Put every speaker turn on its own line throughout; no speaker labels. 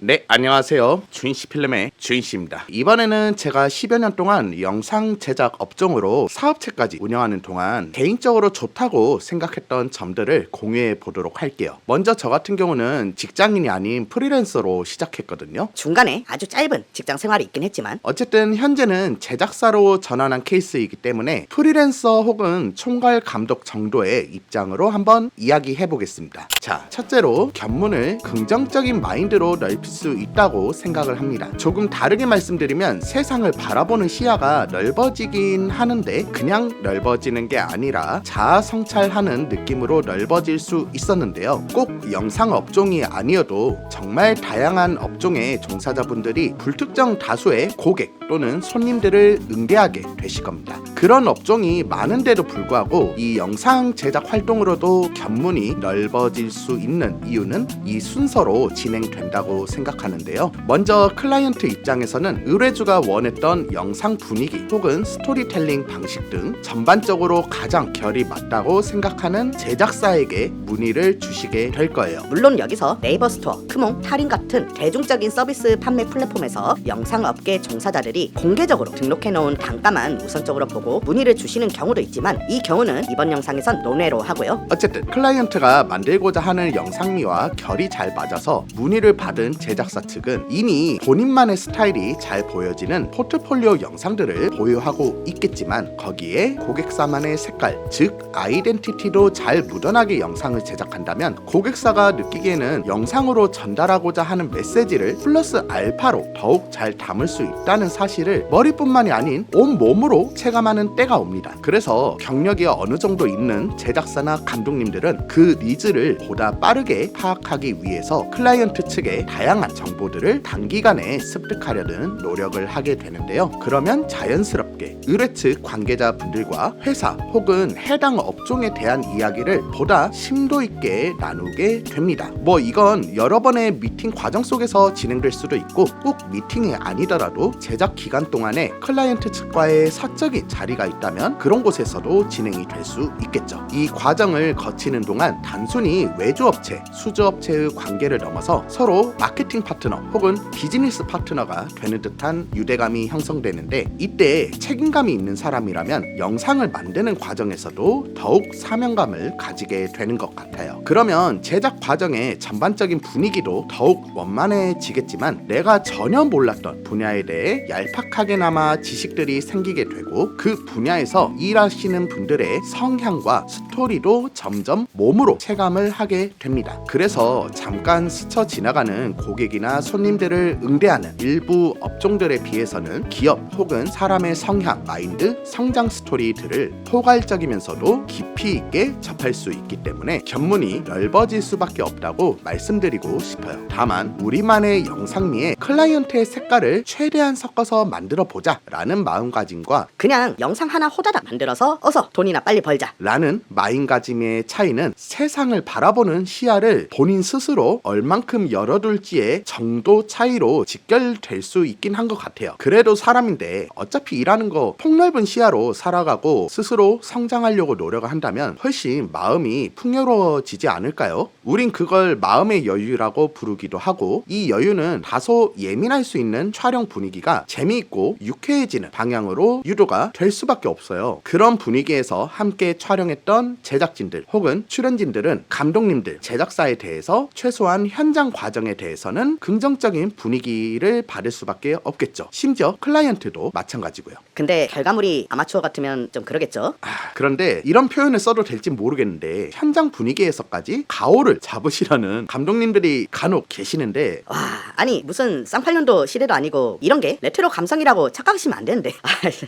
네, 안녕하세요. 주인씨 필름의 주인씨입니다. 이번에는 제가 10여 년 동안 영상 제작 업종으로 사업체까지 운영하는 동안 개인적으로 좋다고 생각했던 점들을 공유해 보도록 할게요. 먼저 저 같은 경우는 직장인이 아닌 프리랜서로 시작했거든요.
중간에 아주 짧은 직장 생활이 있긴 했지만
어쨌든 현재는 제작사로 전환한 케이스이기 때문에 프리랜서 혹은 총괄 감독 정도의 입장으로 한번 이야기해 보겠습니다. 자, 첫째로 견문을 긍정적인 마인드로 넓힐 수 있다고 생각을 합니다. 조금 다르게 말씀드리면 세상을 바라보는 시야가 넓어지긴 하는데 그냥 넓어지는 게 아니라 자아 성찰하는 느낌으로 넓어질 수 있었는데요. 꼭 영상 업종이 아니어도 정말 다양한 업종의 종사자분들이 불특정 다수의 고객 또는 손님들을 응대하게 되실 겁니다. 그런 업종이 많은데도 불구하고 이 영상 제작 활동으로도 견문이 넓어질 수 있는 이유는 이 순서로 진행된다고 생각하는데요. 먼저 클라이언트 입장에서는 의뢰주가 원했던 영상 분위기 혹은 스토리텔링 방식 등 전반적으로 가장 결이 맞다고 생각하는 제작사에게 문의를 주시게 될 거예요.
물론 여기서 네이버 스토어, 크몽, 타린 같은 대중적인 서비스 판매 플랫폼에서 영상업계 종사자들이 공개적으로 등록해놓은 단가만 우선적으로 보고 문의를 주시는 경우도 있지만 이 경우는 이번 영상에선 논외로 하고요.
어쨌든 클라이언트가 만들고자 하는 영상미와 결이 잘 맞아서 문의를 받은 제작사 측은 이미 본인만의 스타일이 잘 보여지는 포트폴리오 영상들을 보유하고 있겠지만 거기에 고객사만의 색깔, 즉 아이덴티티도 잘 묻어나게 영상을 제작한다면 고객사가 느끼기에는 영상으로 전달하고자 하는 메시지를 플러스 알파로 더욱 잘 담을 수 있다는 사실을 머리뿐만이 아닌 온몸으로 체감하는 때가 옵니다. 그래서 경력이 어느 정도 있는 제작사나 감독님들은 그 니즈를 보다 빠르게 파악하기 위해서 클라이언트 측의 다양한 정보들을 단기간에 습득하려는 노력을 하게 되는데요. 그러면 자연스럽게 의뢰 측 관계자분들과 회사 혹은 해당 업종에 대한 이야기를 보다 심도 있게 나누게 됩니다. 이건 여러 번의 미팅 과정 속에서 진행될 수도 있고 꼭 미팅이 아니더라도 제작 기간 동안에 클라이언트 측과의 사적인 자리가 있다면 그런 곳에서도 진행이 될 수 있겠죠. 이 과정을 거치는 동안 단순히 외주업체, 수주업체의 관계를 넘어서 서로 마케팅 파트너 혹은 비즈니스 파트너가 되는 듯한 유대감이 형성되는데 이때 책임감이 있는 사람이라면 영상을 만드는 과정에서도 더욱 사명감을 가지게 되는 것 같아요. 그러면 제작 과정의 전반적인 분위기도 더욱 원만해지겠지만 내가 전혀 몰랐던 분야에 대해 얄팍하게나마 지식들이 생기게 되고 그 분야에서 일하시는 분들의 성향과 스토리도 점점 몸으로 체감을 하게 됩니다. 그래서 잠깐 스쳐 지나가는 고객이나 손님들을 응대하는 일부 업종들에 비해서는 기업 혹은 사람의 성향, 마인드, 성장 스토리들을 포괄적이면서도 깊이 있게 접할 수 있기 때문에 견문이 넓어질 수밖에 없다고 말씀드리고 싶어요. 다만 우리만의 영상미에 클라이언트의 색깔을 최대한 섞어서 만들어 보자 라는 마음가짐과
그냥 영상 하나 호다닥 만들어서 어서 돈이나 빨리 벌자
라는 마인가짐의 차이는 세상을 바라보는 시야를 본인 스스로 얼만큼 열어둘지의 정도 차이로 직결될 수 있긴 한 것 같아요. 그래도 사람인데 어차피 일하는 거 폭넓은 시야로 살아가고 스스로 성장하려고 노력을 한다면 훨씬 마음이 풍요로워지지 않을까요? 우린 그걸 마음의 여유라고 부르기도 하고 이 여유는 다소 예민할 수 있는 촬영 분위기가 재미있고 유쾌해지는 방향으로 유도가 될 수밖에 없어요. 그런 분위기에서 함께 촬영했던 제작진들 혹은 출연진들은 감독님들, 제작사에 대해서 최소한 현장 과정에 대해서는 긍정적인 분위기를 받을 수밖에 없겠죠. 심지어 클라이언트도 마찬가지고요.
근데 결과물이 아마추어 같으면 좀 그러겠죠.
그런데 이런 표현을 써도 될지 모르겠는데 현장 분위기에서까지 가오를 잡으시라는 감독님들이 간혹 계시는데
와, 아니 무슨 쌍팔년도 시대도 아니고 이런 게 레트로 감성이라고 착각하시면 안 되는데.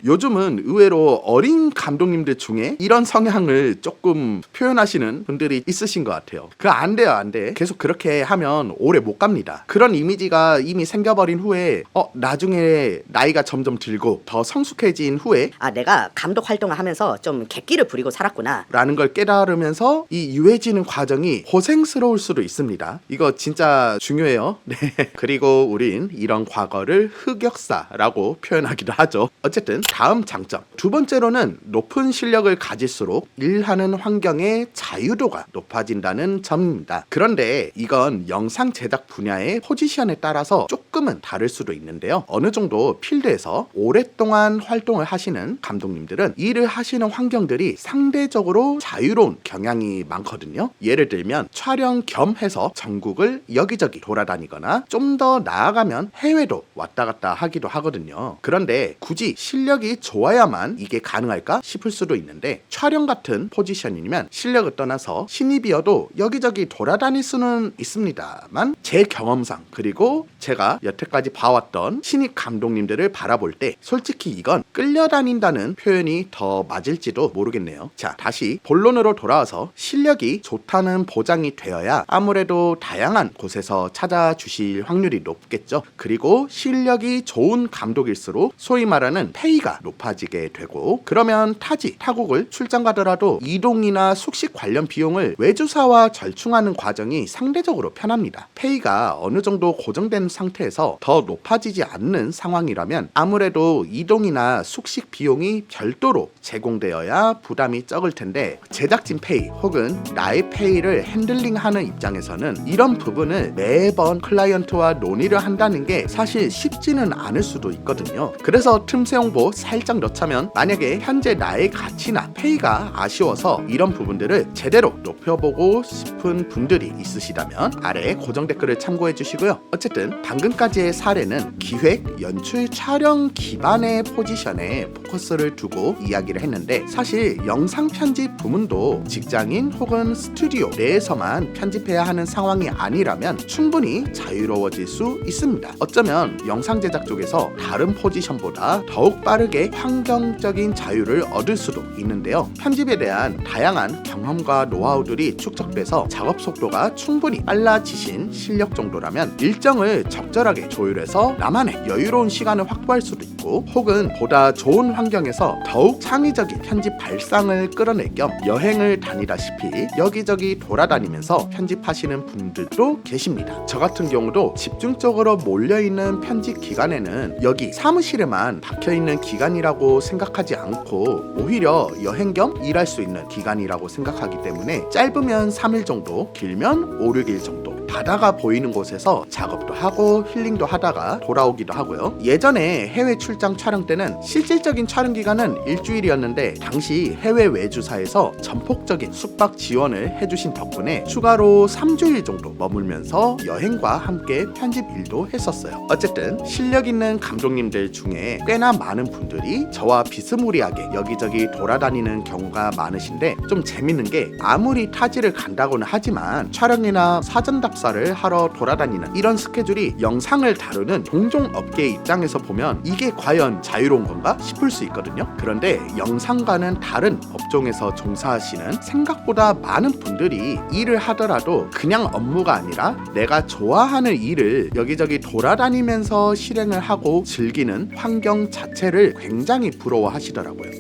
요즘은 의외로 어린 감독님들 중에 이런 성향을 조금 표현하시는 분들이 있으신 것 같아요. 안 돼요, 안 돼. 계속 그렇게 하면 오래 못 갑니다. 그런 이미지가 이미 생겨버린 후에 나중에 나이가 점점 들고 더 성숙해진 후에
내가 감독 활동을 하면서 좀 객기를 부리고 살았구나
라는 걸 깨달으면서 이 유해지는 과정이 고생스러울 수도 있습니다. 이거 진짜 중요해요. 네. 그리고 우린 이런 과거를 흑역사라고 표현하기도 하죠. 어쨌든 다음 장점. 두 번째로는 높은 실력을 가질수록 일하는 환경의 자유도가 높아진다는 점입니다. 그런데 이건 영상 제작 분야에 분야의 포지션에 따라서 조금은 다를 수도 있는데요. 어느 정도 필드에서 오랫동안 활동을 하시는 감독님들은 일을 하시는 환경들이 상대적으로 자유로운 경향이 많거든요. 예를 들면 촬영 겸 해서 전국을 여기저기 돌아다니거나 좀 더 나아가면 해외도 왔다 갔다 하기도 하거든요. 그런데 굳이 실력이 좋아야만 이게 가능할까 싶을 수도 있는데, 촬영 같은 포지션이면 실력을 떠나서 신입이어도 여기저기 돌아다닐 수는 있습니다만, 제 경험상 그리고 제가 여태까지 봐왔던 신입 감독님들을 바라볼 때 솔직히 이건 끌려다닌다는 표현이 더 맞을지도 모르겠네요. 자, 다시 본론으로 돌아와서 실력이 좋다는 보장이 되어야 아무래도 다양한 곳에서 찾아주실 확률이 높겠죠. 그리고 실력이 좋은 감독일수록 소위 말하는 페이가 높아지게 되고, 그러면 타국을 출장 가더라도 이동이나 숙식 관련 비용을 외주사와 절충하는 과정이 상대적으로 편합니다. 페이가 어느 정도 고정된 상태에서 더 높아지지 않는 상황이라면 아무래도 이동이나 숙식 비용이 별도로 제공되어야 부담이 적을 텐데, 제작진 페이 혹은 나의 페이를 핸들링하는 입장에서는 이런 부분을 매번 클라이언트와 논의를 한다는 게 사실 쉽지는 않을 수도 있거든요. 그래서 틈새 홍보 살짝 넣자면, 만약에 현재 나의 가치나 페이가 아쉬워서 이런 부분들을 제대로 높여보고 싶은 분들이 있으시다면 아래 고정 댓글을 참고해 주시고요. 어쨌든 방금까지의 사례는 기획, 연출, 촬영 기반의 포지션에 포커스를 두고 이야기를 했는데, 사실 영상 편집 부문도 직장인 혹은 스튜디오 내에서만 편집해야 하는 상황이 아니라면 충분히 자유로워질 수 있습니다. 어쩌면 영상 제작 쪽에서 다른 포지션보다 더욱 빠르게 환경적인 자유를 얻을 수도 있는데요. 편집에 대한 다양한 경험과 노하우들이 축적돼서 작업 속도가 충분히 빨라지신 실력 정도라면 일정을 적절하게 조율해서 나만의 여유로운 시간을 확보할 수도 있고, 혹은 보다 좋은 환경에서 더욱 창의적인 편집 발상을 끌어낼 겸 여행을 다니다시피 여기저기 돌아다니면서 편집하시는 분들도 계십니다. 저 같은 경우도 집중적으로 몰려있는 편집 기간에는 여기 사무실에만 박혀있는 기간이라고 생각하지 않고 오히려 여행 겸 일할 수 있는 기간이라고 생각하기 때문에 짧으면 3일 정도, 길면 5, 6일 정도 바다가 보이는 곳에서 작업도 하고 힐링도 하다가 돌아오기도 하고요. 예전에 해외 출장 촬영 때는 실질적인 촬영 기간은 일주일이었는데, 당시 해외 외주사에서 전폭적인 숙박 지원을 해주신 덕분에 추가로 3주일 정도 머물면서 여행과 함께 편집 일도 했었어요. 어쨌든 실력 있는 감독님들 중에 꽤나 많은 분들이 저와 비스무리하게 여기저기 돌아다니는 경우가 많으신데, 좀 재밌는 게 아무리 타지를 간다고는 하지만 촬영이나 사전 답사를 하러 돌아다니는 이런 스케줄이 영상을 다루는 동종 업계 입장에서 보면 이게 과연 자유로운 건가 싶을 수 있거든요. 그런데 영상과는 다른 업종에서 종사하시는 생각보다 많은 분들이 일을 하더라도 그냥 업무가 아니라 내가 좋아하는 일을 여기저기 돌아다니면서 실행을 하고 즐기는 환경 자체를 굉장히 부러워하시더라고요.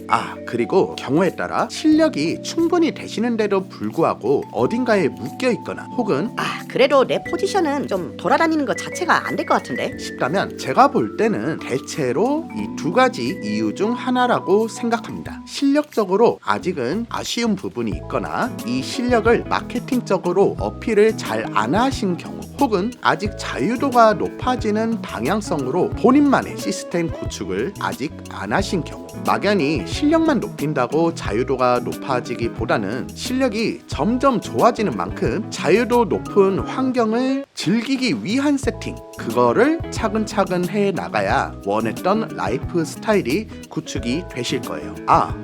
그리고 경우에 따라 실력이 충분히 되시는데도 불구하고 어딘가에 묶여 있거나 혹은
그래도 내 포지션은 좀 돌아다니는 것 자체가 안 될 것 같은데
싶다면, 제가 볼 때는 대체로 이 두 가지 이유 중 하나라고 생각합니다. 실력적으로 아직은 아쉬운 부분이 있거나 이 실력을 마케팅적으로 어필을 잘 안 하신 경우, 혹은 아직 자유도가 높아지는 방향성으로 본인만의 시스템 구축을 아직 안 하신 경우, 막연히 실력만 높인다고 자유도가 높아지기보다는 실력이 점점 좋아지는 만큼 자유도 높은 환경을 즐기기 위한 세팅, 그거를 차근차근 해 나가야 원했던 라이프 스타일이 구축이 되실 거예요.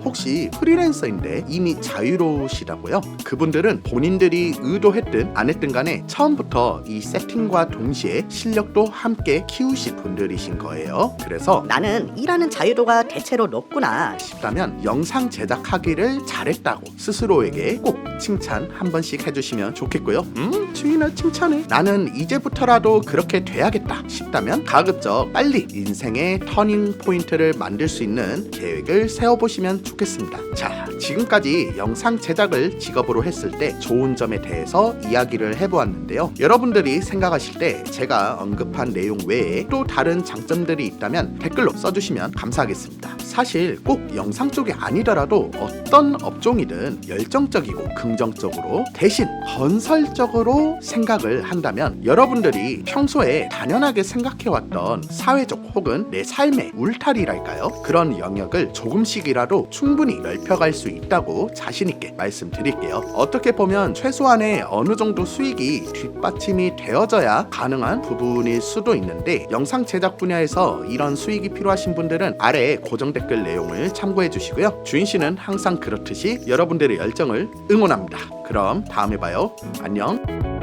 혹시 프리랜서인데 이미 자유로우시다고요? 그분들은 본인들이 의도했든 안 했든 간에 처음부터 이 세팅과 동시에 실력도 함께 키우실 분들이신 거예요. 그래서
나는 일하는 자유도가 대체로 높구나
싶다면 영상 제작하기를 잘했다고 스스로에게 꼭 칭찬 한 번씩 해주시면 좋겠고요. 주인아 칭찬해. 나는 이제부터라도 그렇게 돼야겠다 싶다면 가급적 빨리 인생의 터닝 포인트를 만들 수 있는 계획을 세워보시면 좋겠습니다. 자, 지금까지 영상 제작을 직업으로 했을 때 좋은 점에 대해서 이야기를 해보았는데요. 여러분들이 여러분들이 생각하실 때 제가 언급한 내용 외에 또 다른 장점들이 있다면 댓글로 써주시면 감사하겠습니다. 사실 꼭 영상 쪽이 아니더라도 어떤 업종이든 열정적이고 긍정적으로 대신 건설적으로 생각을 한다면 여러분들이 평소에 당연하게 생각해왔던 사회적 혹은 내 삶의 울타리랄까요? 그런 영역을 조금씩이라도 충분히 넓혀갈 수 있다고 자신있게 말씀드릴게요. 어떻게 보면 최소한의 어느 정도 수익이 뒷받침이 되어져야 가능한 부분일 수도 있는데 영상 제작 분야에서 이런 수익이 필요하신 분들은 아래 고정 댓글 내용을 참고해 주시고요. 주인씨는 항상 그렇듯이 여러분들의 열정을 응원합니다. 그럼 다음에 봐요. 안녕.